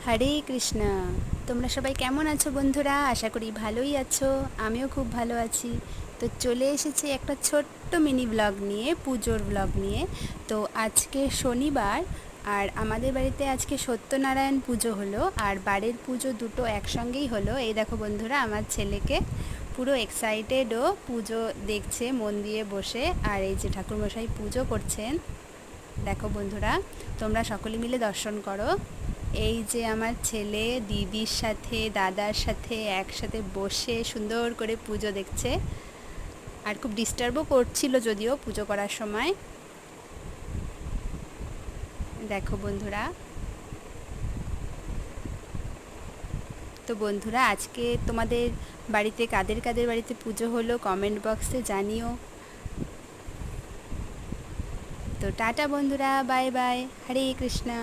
হরে কৃষ্ণা। তোমরা সবাই কেমন আছো বন্ধুরা? আশা করি ভালোই আছো। আমিও খুব ভালো আছি। তো চলে এসেছি একটা ছোট্ট মিনি ব্লগ নিয়ে, পুজোর ব্লগ নিয়ে। তো আজকে শনিবার, আর আমাদের বাড়িতে আজকে সত্যনারায়ণ পুজো হলো আর বাড়ির পুজো দুটো একসঙ্গেই হলো। এই দেখো বন্ধুরা, আমার ছেলেকে পুরো এক্সাইটেড, ও পুজো দেখছে মন দিয়ে বসে। আর এই যে ঠাকুরমশাই পুজো করছেন, দেখো বন্ধুরা, তোমরা সকলে মিলে দর্শন করো। এই যে আমার ছেলে দিদির সাথে দাদার সাথে একসাথে বসে সুন্দর করে পুজো দেখছে। আর খুব ডিস্টার্বও করছিল যদিও পুজো করার সময়। দেখো বন্ধুরা, তো বন্ধুরা, আজকে তোমাদের বাড়িতে কাদের কাদের বাড়িতে পুজো হলো কমেন্ট বক্সে জানিও। তো টাটা বন্ধুরা, বাই বাই, হরে কৃষ্ণা।